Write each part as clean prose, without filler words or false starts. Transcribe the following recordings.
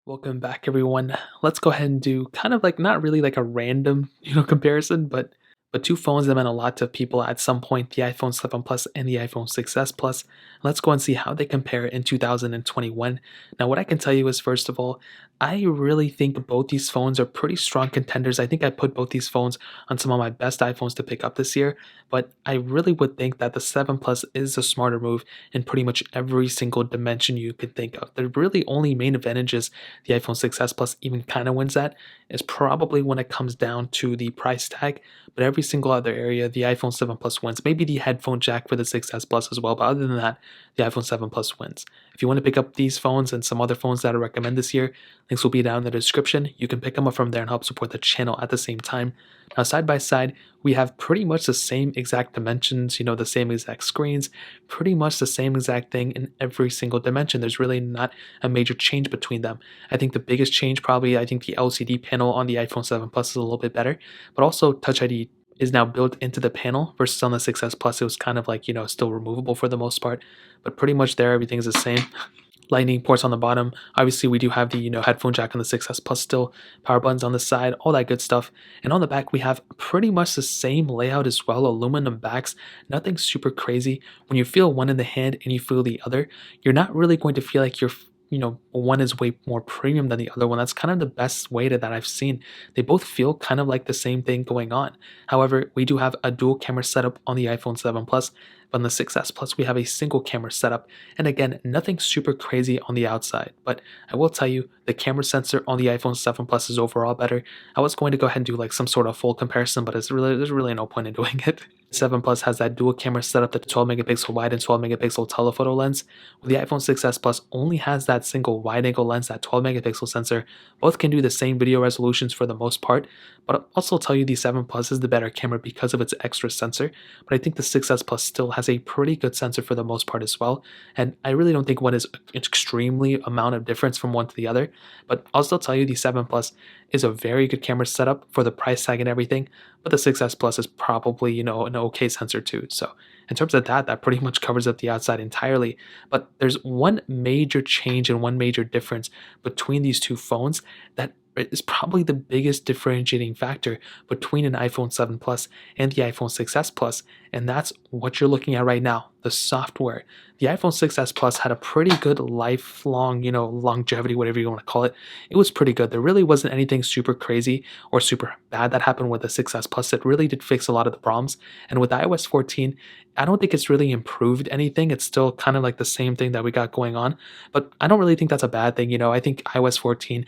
Welcome back, everyone. Let's go ahead and do kind of like not really like a random, comparison, but two phones that meant a lot to people at some point, the iPhone 7 Plus and the iPhone 6s Plus. Let's go and see how they compare in 2021. Now, what I can tell you is, first of all, I really think both these phones are pretty strong contenders. I think I put both these phones on some of my best iPhones to pick up this year, but I really would think that the 7 Plus is a smarter move in pretty much every single dimension you could think of. The really only main advantages the iPhone 6s Plus even kind of wins at is probably when it comes down to the price tag. But every single other area, the iPhone 7 Plus wins. Maybe the headphone jack for the 6s Plus as well, but other than that, the iPhone 7 Plus wins. If you want to pick up these phones and some other phones that I recommend this year, links will be down in the description. You can pick them up from there and help support the channel at the same time. Now, side by side, we have pretty much the same exact dimensions, the same exact screens, pretty much the same exact thing in every single dimension. There's really not a major change between them. I think the biggest change probably, I think the LCD panel on the iPhone 7 Plus is a little bit better, but also Touch ID is now built into the panel versus on the 6s Plus it was kind of like, still removable for the most part, but pretty much there everything is the same. Lightning ports on the bottom. Obviously, we do have the headphone jack on the 6s Plus still, power buttons on the side, all that good stuff. And on the back, we have pretty much the same layout as well, aluminum backs, nothing super crazy. When you feel one in the hand and you feel the other, you're not really going to feel like one is way more premium than the other one. That's kind of the best way that I've seen. They both feel kind of like the same thing going on. However, we do have a dual camera setup on the iPhone 7 Plus, but on the 6s Plus, we have a single camera setup. And again, nothing super crazy on the outside, but I will tell you the camera sensor on the iPhone 7 Plus is overall better. I was going to go ahead and do like some sort of full comparison, but there's really no point in doing it. 7 Plus has that dual camera setup, the 12 megapixel wide and 12 megapixel telephoto lens. Well, the iPhone 6s Plus only has that single wide angle lens, that 12 megapixel sensor. Both can do the same video resolutions for the most part, but I'll also tell you the 7 Plus is the better camera because of its extra sensor. But I think the 6s Plus still has a pretty good sensor for the most part as well. And I really don't think one is an extremely amount of difference from one to the other. But I'll still tell you the 7 Plus is a very good camera setup for the price tag and everything. But the 6s Plus is probably, an okay sensor too. So in terms of that, that pretty much covers up the outside entirely. But there's one major change and one major difference between these two phones that is probably the biggest differentiating factor between an iPhone 7 Plus and the iPhone 6s Plus, and that's what you're looking at right now, the software. The iPhone 6s Plus had a pretty good lifelong, longevity, whatever you want to call it. It was pretty good. There really wasn't anything super crazy or super bad that happened with the 6s Plus. It really did fix a lot of the problems. And with iOS 14, I don't think it's really improved anything. It's still kind of like the same thing that we got going on, but I don't really think that's a bad thing. I think iOS 14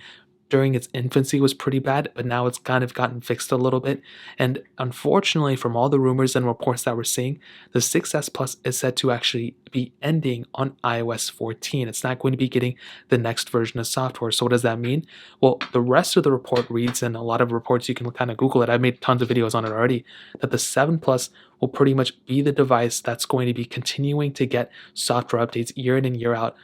during its infancy was pretty bad, but now it's kind of gotten fixed a little bit. And unfortunately, from all the rumors and reports that we're seeing, the 6s Plus is said to actually be ending on iOS 14. It's not going to be getting the next version of software. So what does that mean? Well, the rest of the report reads, and a lot of reports, you can kind of Google it. I've made tons of videos on it already, that the 7 Plus will pretty much be the device that's going to be continuing to get software updates year in and year out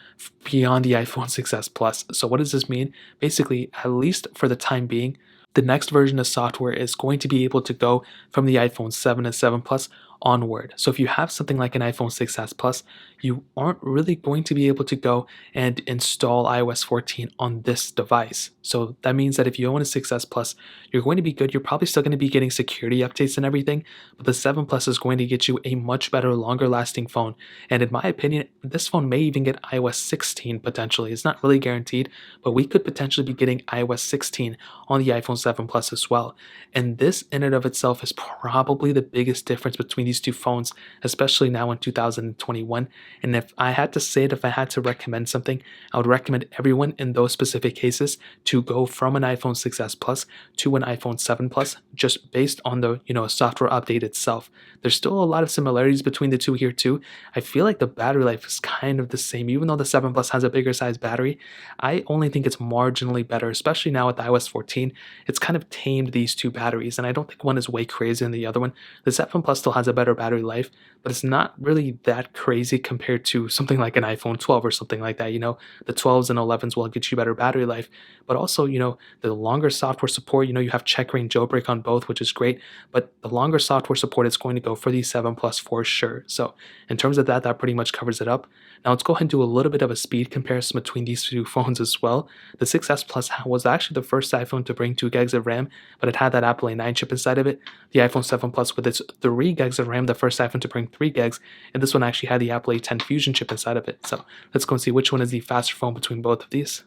beyond the iPhone 6s Plus. So what does this mean? Basically, at least for the time being, the next version of software is going to be able to go from the iPhone 7 and 7 Plus onward. So if you have something like an iPhone 6s Plus, you aren't really going to be able to go and install iOS 14 on this device. So that means that if you own a 6s Plus, you're going to be good. You're probably still going to be getting security updates and everything, but the 7 Plus is going to get you a much better, longer lasting phone. And in my opinion, this phone may even get iOS 16 potentially. It's not really guaranteed, but we could potentially be getting iOS 16 on the iPhone 7 Plus as well. And this in and of itself is probably the biggest difference between these two phones, especially now in 2021. And if I had to say it, if I had to recommend something, I would recommend everyone in those specific cases to go from an iPhone 6s Plus to an iPhone 7 Plus, just based on the software update itself. There's still a lot of similarities between the two here too. I feel like the battery life is kind of the same, even though the 7 Plus has a bigger size battery. I only think it's marginally better, especially now with iOS 14. It's kind of tamed these two batteries, and I don't think one is way crazier than the other one. The 7 Plus still has a better battery life, but it's not really that crazy compared to something like an iPhone 12 or something like that. The 12s and 11s will get you better battery life, but also, the longer software support, you have checkra jailbreak on both, which is great, but the longer software support is going to go for the 7 Plus for sure. So in terms of that, that pretty much covers it up. Now let's go ahead and do a little bit of a speed comparison between these two phones as well. The 6S Plus was actually the first iPhone to bring 2 gigs of RAM, but it had that Apple A9 chip inside of it. The iPhone 7 Plus with its 3 gigs of RAM, the first iPhone to bring 3 gigs, and this one actually had the Apple A10 Fusion chip inside of it. So let's go and see which one is the faster phone between both of these.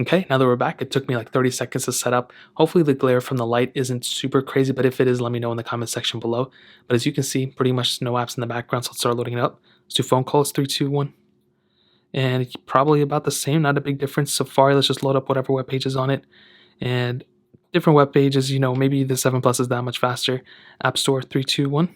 Okay, now that we're back, it took me like 30 seconds to set up. Hopefully the glare from the light isn't super crazy, but if it is, let me know in the comment section below. But as you can see, pretty much no apps in the background, so let's start loading it up. Let's do phone calls, 3, 2, 1. And it's probably about the same, not a big difference. Safari, let's just load up whatever web page is on it. And different web pages, maybe the 7 Plus is that much faster. App Store, 3, 2, 1.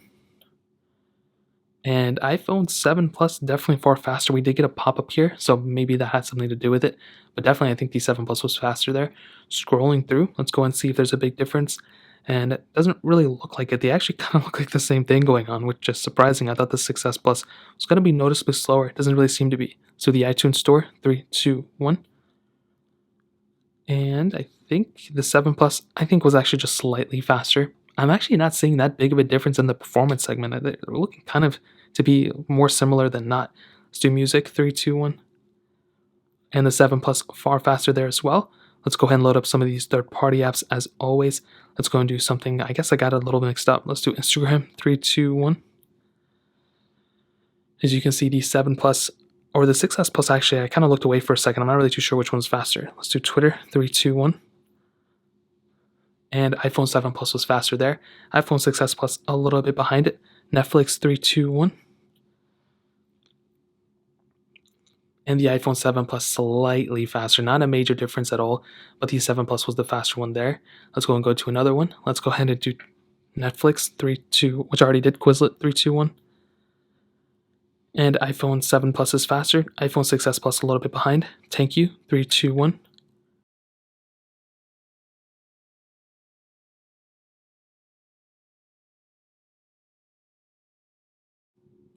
And iPhone 7 Plus definitely far faster. We did get a pop-up here, so maybe that had something to do with it. But definitely I think the 7 Plus was faster there. Scrolling through, let's go and see if there's a big difference. And it doesn't really look like it. They actually kind of look like the same thing going on, which is surprising. I thought the 6S Plus was going to be noticeably slower. It doesn't really seem to be. So the iTunes Store, 3, 2, 1. And I think the 7 Plus, I think, was actually just slightly faster. I'm actually not seeing that big of a difference in the performance segment. They're looking kind of to be more similar than not. Let's do music, 3, 2, 1. And the 7 Plus far faster there as well. Let's go ahead and load up some of these third-party apps as always. Let's go and do something. I guess I got a little mixed up. Let's do Instagram, 3, 2, 1. As you can see, the 7 Plus or the 6S Plus, actually, I kind of looked away for a second. I'm not really too sure which one's faster. Let's do Twitter, 3, 2, 1. And iPhone 7 Plus was faster there. iPhone 6S Plus a little bit behind it. Netflix, 3, 2, 1. And the iPhone 7 Plus slightly faster. Not a major difference at all, but the 7 Plus was the faster one there. Let's go and go to another one. Let's go ahead and do Netflix, 3, 2, which I already did, Quizlet, 3, 2, 1. And iPhone 7 Plus is faster. iPhone 6S Plus a little bit behind. Thank you, 3, 2, 1.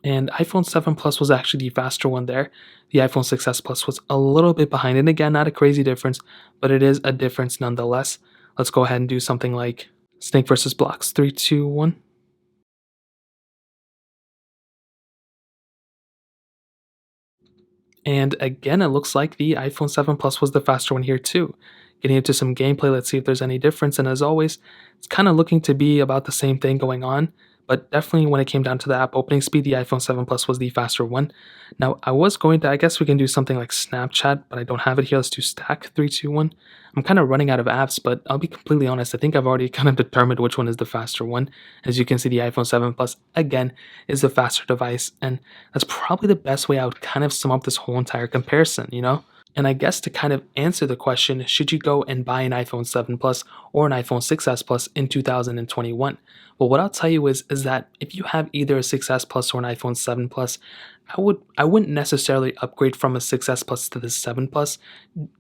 And iPhone 7 Plus was actually the faster one there. The iPhone 6S Plus was a little bit behind. And again, not a crazy difference, but it is a difference nonetheless. Let's go ahead and do something like Snake versus Blocks. 3, 2, 1. And again, it looks like the iPhone 7 Plus was the faster one here too. Getting into some gameplay, let's see if there's any difference. And as always, it's kind of looking to be about the same thing going on. But definitely when it came down to the app opening speed, the iPhone 7 Plus was the faster one. Now, I was going to, I guess we can do something like Snapchat, but I don't have it here. Let's do Stack, 3, 2, 1. I'm kind of running out of apps, but I'll be completely honest. I think I've already kind of determined which one is the faster one. As you can see, the iPhone 7 Plus, again, is the faster device. And that's probably the best way I would kind of sum up this whole entire comparison. And I guess to kind of answer the question, should you go and buy an iPhone 7 Plus or an iPhone 6S Plus in 2021? Well, what I'll tell you is that if you have either a 6S Plus or an iPhone 7 Plus, I wouldn't necessarily upgrade from a 6S Plus to the 7 Plus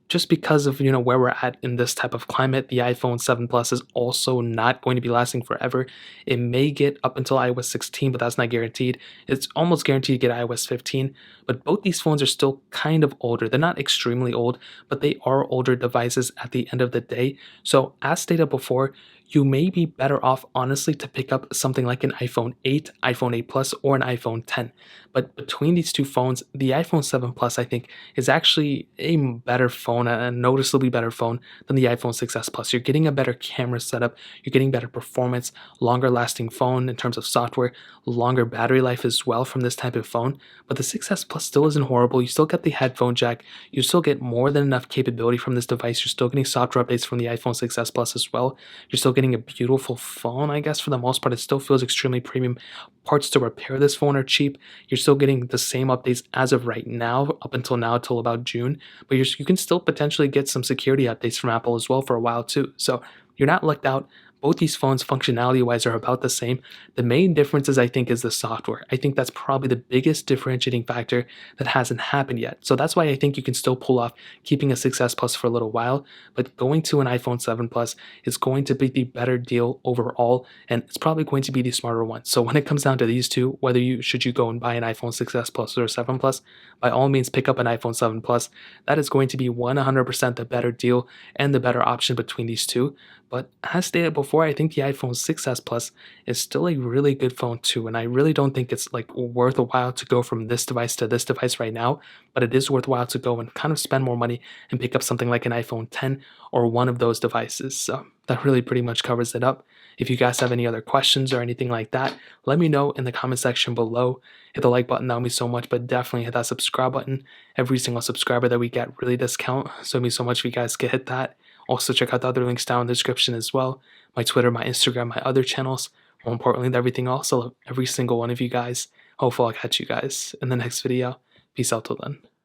just because of where we're at in this type of climate. The iPhone 7 Plus is also not going to be lasting forever. It may get up until iOS 16, but that's not guaranteed. It's almost guaranteed to get iOS 15, but both these phones are still kind of older. They're not extremely old, but they are older devices at the end of the day. So as stated before, you may be better off honestly to pick up something like an iPhone 8, iPhone 8 Plus, or an iPhone 10. But between these two phones, the iPhone 7 Plus, I think, is actually a better phone, a noticeably better phone than the iPhone 6S Plus. You're getting a better camera setup, you're getting better performance, longer lasting phone in terms of software, longer battery life as well from this type of phone. But the 6S Plus still isn't horrible. You still get the headphone jack, you still get more than enough capability from this device. You're still getting software updates from the iPhone 6S Plus as well. You're still getting a beautiful phone, I guess, for the most part. It still feels extremely premium. Parts to repair this phone are cheap. You're still getting the same updates as of right now, up until now, till about June. But you can still potentially get some security updates from Apple as well for a while too. So you're not lucked out Both these phones, functionality wise, are about the same. The main differences, I think, is the software. I think that's probably the biggest differentiating factor that hasn't happened yet. So that's why I think you can still pull off keeping a 6S Plus for a little while, but going to an iPhone 7 Plus is going to be the better deal overall, and it's probably going to be the smarter one. So when it comes down to these two, whether you should you go and buy an iPhone 6S Plus or 7 Plus, by all means pick up an iPhone 7 Plus. That is going to be 100% the better deal and the better option between these two. But as stated before, I think the iPhone 6S Plus is still a really good phone too, and I really don't think it's like worth a while to go from this device to this device right now, but it is worthwhile to go and kind of spend more money and pick up something like an iPhone 10 or one of those devices. So that really pretty much covers it up. If you guys have any other questions or anything like that, let me know in the comment section below. Hit the like button, that would mean so much, but definitely hit that subscribe button. Every single subscriber that we get really does count, so it means so much if you guys could hit that. Also, check out the other links down in the description as well. My Twitter, my Instagram, my other channels. More importantly than everything else, I love every single one of you guys. Hopefully I'll catch you guys in the next video. Peace out till then.